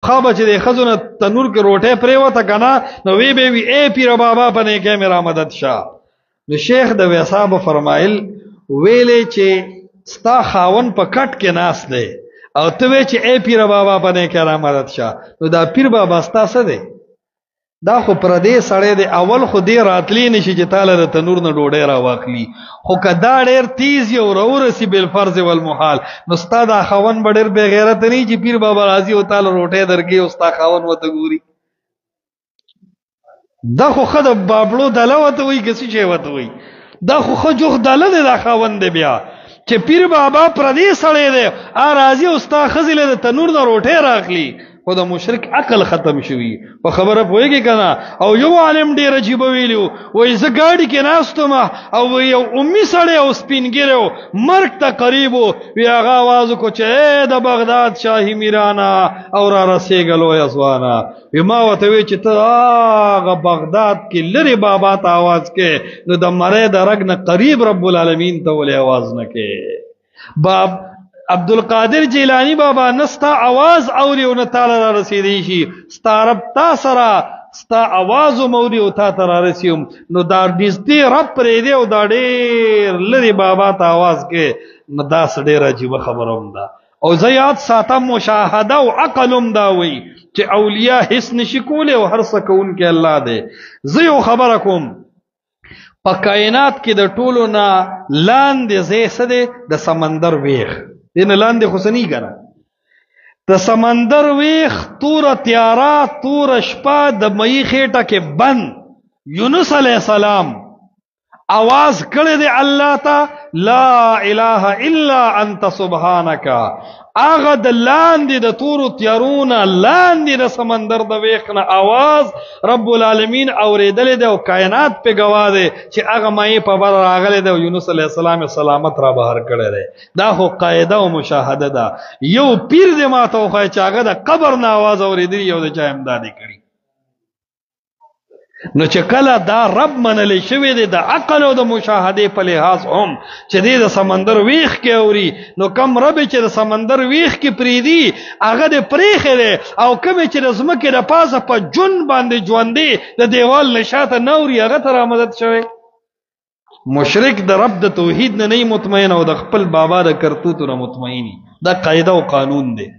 خواب چې د خزونه تنور کې روټه پریوته کنه نو وی به وی اے پیر بابا پنه کې میرا مدد شاه. نو شیخ د وصاب فرمایل ویلې چې ستا خاون په کټ کې ناس دی او ته وی چې اے پیر بابا پنه کې را مدد شاه. نو دا پیر بابا ستا څه دی؟ دا خو پردې سړی دی، اول خو دې راتلی نشي چې تعالی د تنور نه ډوډۍ را واخلي، خو کدا ډېر تیز یو راورسی بالفرض والمحال نو ستا دا خاون به ډېر بې غیرت نه چې پیر بابا راځي او تعالی روټۍ درکړي او ستا خاون ورته ګوري. دا خو ښه د بابړو دله ورته وایي که څه شی ورته وایي، دا خو ښه جوخ دله دی دا خاوند دی بیا چې پیر بابا پردې سړی دی راځي او ستا ښځې له د تنور نه روټۍ راخلي. خو د مشرک عقل ختم شوی په خبره پوهېږي که نه. او یو عالم ډېر عجیبه ویلي وایي زه ګاډي کې ناست وم او یو امي سړی او سپین ږیری و مرګ ته قریب و، وی هغه آواز وکړو چې ای د بغداد شاهي میرانه او را رسېږه لویه ځوانه. وی ما ورته وی چې ته هغه بغداد کې لرې بابا ته آواز کې نو د مرۍ د رګ نه قریب رب العالمین ته ولې آواز نه کې. باب عبدالقادر جیلانی بابا نستا آواز اوری او نتالا را رسیدی شي، ستا رب تا سرا ستا آواز موری او تا ترا رسیم نو دا نزدې رب پرې دی او دا ډېر لري بابا ته آواز کې نو دا څه ډېره عجیبه خبره هم ده. او زه یاد ساتم مشاهده او عقل هم دا وایي چې اولیاء هیڅ نشي کولی او هر څه کوونکی الله دی. زه یو خبره کوم په کائنات کې د ټولو نه لاندې ځای څه دی؟ د سمندر ویخ. دین لاندې خو څه نه کنه، د سمندر ویخ توره تیاره توره شپه د مئی خېټه کې بند. یونس علیہ السلام आवाज کړی دی الله ته لا اله الا انت سبحانك. هغه د لاندې د تورو تیارونه لاندې د سمندر د ویخ نه आवाज رب العالمین اوریدلی دی او کائنات په گواه دی چې هغه مې په بر راغلی دی او یونس علیہ السلام سلامت را بهر کړی دی. دا خو قاعده او مشاهده ده. یو پیر دی ما ته وښایي چې هغه د قبر نه आवाज اوریدلی او د چا امدادي کړي. نو چې کله دا رب منلی شوی دی د عقل او د مشاهدې په لحاظ هم چې دی د سمندر ویخ کې اوري نو کم رب چې د سمندر ویخ کې پریدي هغه د پریخې دی او کوم چې د ځمکې د پاسه په جون باندې ژوندې د دیوال نشاته نه اوري هغه ته را مدد شوی. مشرک د رب د توحید نه نه مطمئن او د خپل بابا د کرتوتو نه مطمئني. دا قاعده او قانون دی.